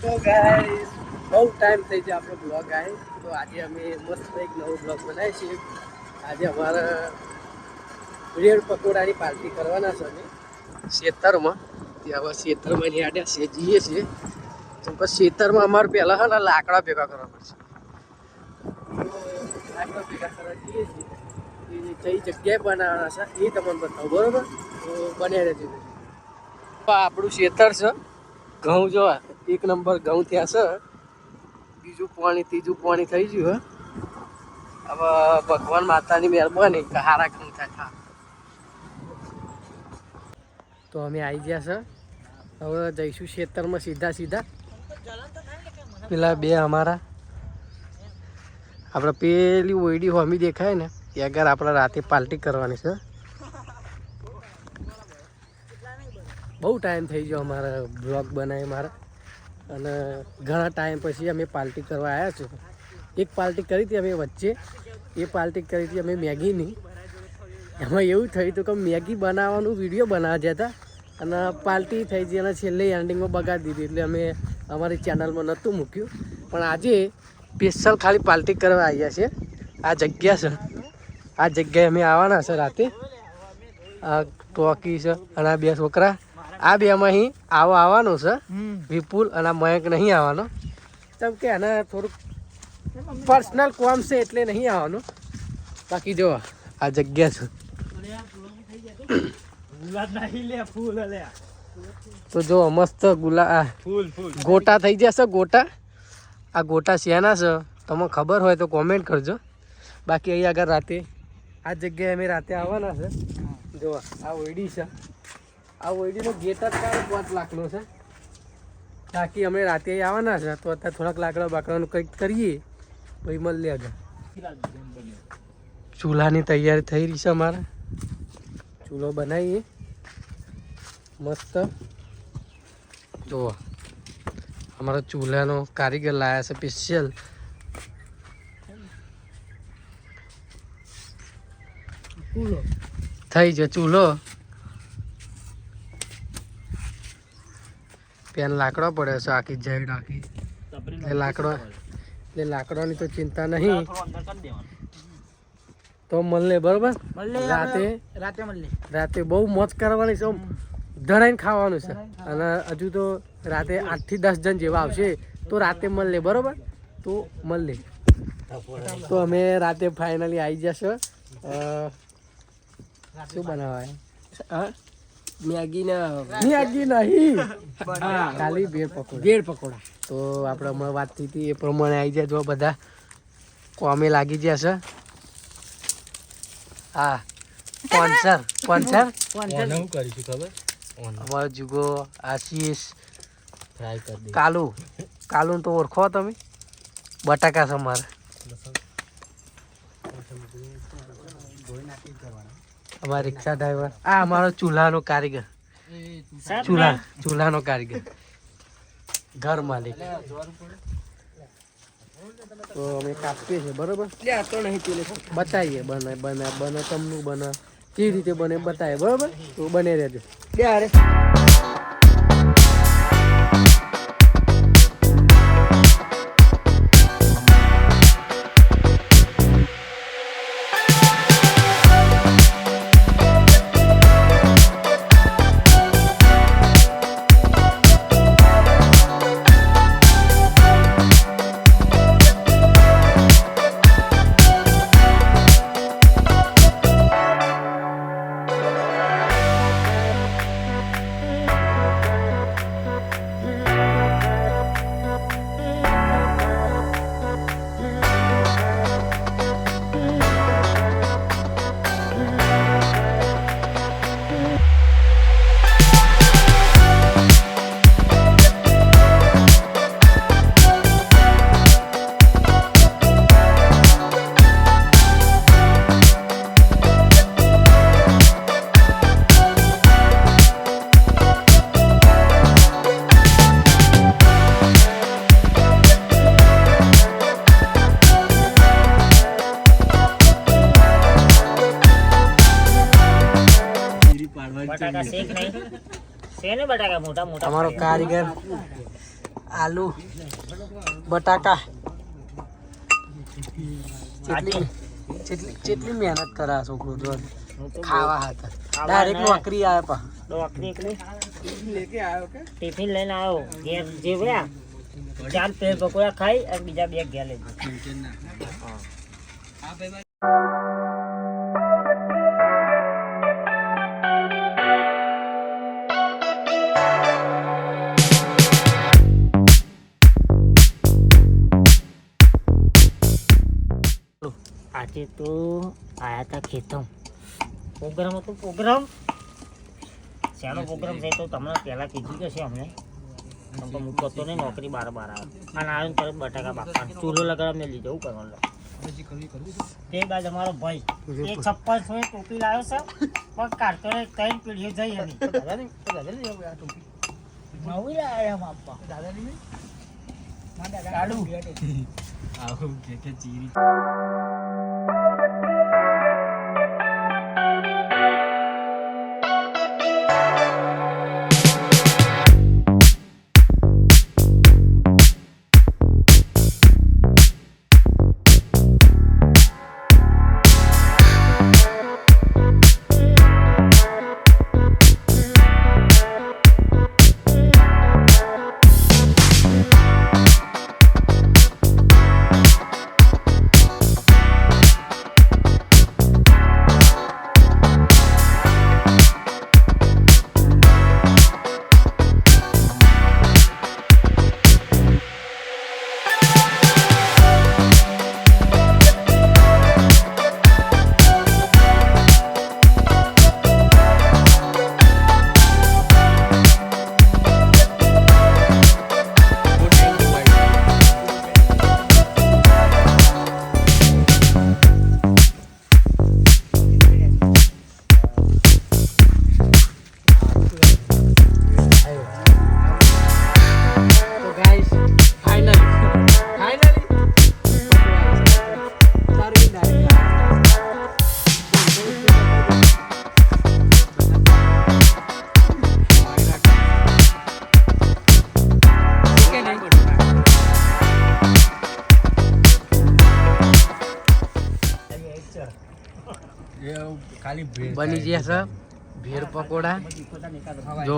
તો ગાઈસ બહુ ટાઈમ થઈ ગયો આપણો બ્લોગ આવે તો આજે અમે મસ્ત એક નવો બ્લોગ બનાવીએ છીએ. આજે અમારા બ્રેડ પકોડાની પાર્ટી કરવાના છે અમે ખેતરમાં. ત્યાં હવે ખેતરમાં આડ્યા છે જઈએ છીએ તો પછી ખેતરમાં અમારે પહેલાં છે ને લાકડા ભેગા કરવા પડશે. લાકડા ભેગા કરવા જઈએ છીએ કઈ જગ્યાએ બનાવવાના છે એ તમને બતાવો બરાબર. તો બને રહેજો. આપણું ખેતર છે. ઘઉં જો એક નંબર ઘઉં થયા છે. બીજું પાણી ત્રીજું પાણી થઈ ગયું. હવે ભગવાન માતાની મહેરબાની કે હારા ઘઉં થાય. તો અમે આવી ગયા છે. હવે જઈશું ખેતરમાં સીધા પેલા બે અમારા આપણે પેલી ઓયડી હોમી દેખાય ને એ આગળ આપણે રાતે પાર્ટી કરવાની છે. બહુ ટાઈમ થઈ ગયો અમારા બ્લોગ બનાવી મારા અને ઘણા ટાઈમ પછી અમે પાર્ટી કરવા આવ્યા છું. એક પાર્ટી કરી હતી અમે વચ્ચે એ પાર્ટી કરી હતી અમે મેગીની. એમાં એવું થયું હતું કે મેગી બનાવવાનું વિડીયો બનાવવા જતા અને પાર્ટી થઈ ગઈ અને છેલ્લે એન્ડિંગમાં બગાડી દીધી એટલે અમે અમારી ચેનલમાં નહોતું મૂક્યું. પણ આજે સ્પેશિયલ ખાલી પાર્ટી કરવા આવ્યા છે. આ જગ્યા છે આ જગ્યાએ અમે આવવાના છે રાતે. આ ટોકી છે અને આ બે છોકરા આ બે અહીં આવવાનું છે. વિપુલ અને મયંક નહીં આવવાનો કેમ કે આને થોડુંક પર્સનલ કામ છે એટલે નહીં આવવાનું. બાકી જો આ જગ્યા છે તો જો મસ્ત ગોટા થઈ જશે. ગોટા આ ગોટા શેના છે તમને ખબર હોય તો કોમેન્ટ કરજો. બાકી અહીં આગળ રાતે આ જગ્યાએ અમે રાતે આવવાના છે. જો આ ઓયડી છે. આ ઓયડીનો ગેટ જ 5 લાખનો છે. બાકી અમે રાતે આવવાના છે તો અત્યારે થોડાક લાકડા બાકડાનું કંઈક કરીએ પછી મળીએ આગળ. ચૂલાની તૈયારી થઈ રહી છે અમારે. ચૂલો બનાવીએ મસ્ત. જુઓ અમારો ચૂલાનો કારીગર લાવ્યા છે સ્પેશિયલ. થઈ જાય ચૂલો. પેન લાકડો પડે છે આખી જઈ આખી એટલે લાકડાની તો ચિંતા નહીં. તો મળે બરોબર. રાતે બહુ મોજ કરવાની છે. ધરાઈને ખાવાનું છે અને હજુ તો રાતે 8 થી 10 જણ જેવા આવશે તો રાતે મળે બરોબર. તો મળે તો અમે રાતે ફાઇનલી આવી જશે. શું બનાવાય? મેગી નહીં ખાલી બ્રેડ પકોડા. તો આપણે હમણાં વાત થઈ હતી એ પ્રમાણે આવી જાય. જો બધા કોમે લાગી જશે. હા સ્પોન્સર કરીશું ખબર. અમારો જુગો આશીષ કાલુ તો ઓળખો તમે. બટાકા છે અમારે. અમારા રિક્ષા ડ્રાઈવર. આ અમારો ચૂલાનો કારીગર. ચૂલાનો કારીગર ઘર માલિક. તો અમે કાપીએ છીએ બરોબર. બતાવીએ બને તમનું બને કેવી રીતે બને બતાવીએ બરોબર. તો બને રહેજો. બટાકા શેક નહીં શેને બટાકા મોટા મોટા અમારો કારીગર આલુ બટાકા કેટલી મહેનત કરે આ છોકરો જો ખાવા હતા ડાયરેક્ટ નોકરી આવે પા નોકરી એકલી ટિફિન લઈને આવ્યો ઘેર જેવ્યા 4 પેર પકોડા ખાઈ અને બીજા 2 ઘેર લઈ આજે તો આયા હતા ખેતમ પ્રોગ્રામ હતો પ્રોગ્રામ શાનો પ્રોગ્રામ છે તો તમને પહેલાં કીધું કે છે અમને તો હું કરતો નહીં નોકરી બાર આવે અને આવીને તરત બટાકા બાપા ચૂલો લગાડવા મેં લીધો એવું કરવાનું તે બાદ અમારો ભાઈ એક 56 ટોપી લાવ્યો છે પણ કાઢતો ને 3 પેઢીઓ જઈ એની નવી લાવ્યા બાપા બની ગયા છે ભેળ પકોડા જો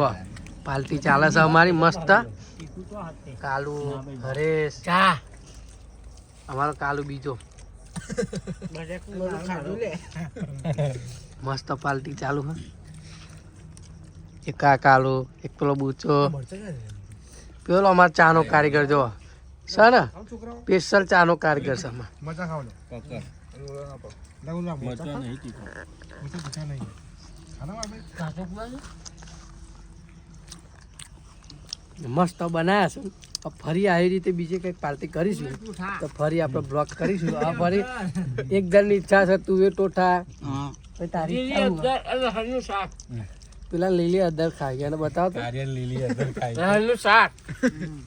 પાર્ટી ચાલે છે અમારી મસ્ત કાલુ હરેશ ચા અમારો કાલુ બીજો મસ્ત પાર્ટી ચાલુ છે એક આ કાલુ એક પેલો બૂચો પેલો અમારો ચાનો કારીગર જો છે ને સ્પેશિયલ ચાનો કારીગર છે મસ્ત બનાયા છે ફરી આવી રીતે બીજી કઈક પાર્ટી કરીશું તો ફરી આપણે બ્લોગ કરીશું આ ફરી એક જણની ઈચ્છા છે તું એ ટોઠા તારી પેલા લીલી અદર ખાઈ અને બતાવો તો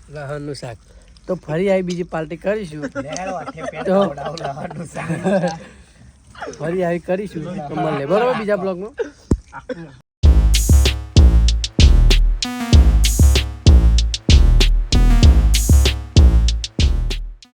લહણનું શાક તો ફરી આવી બીજી પાર્ટી કરીશું તો ફરી આવી કરીશું તો મળે બરોબર બીજા બ્લોગમાં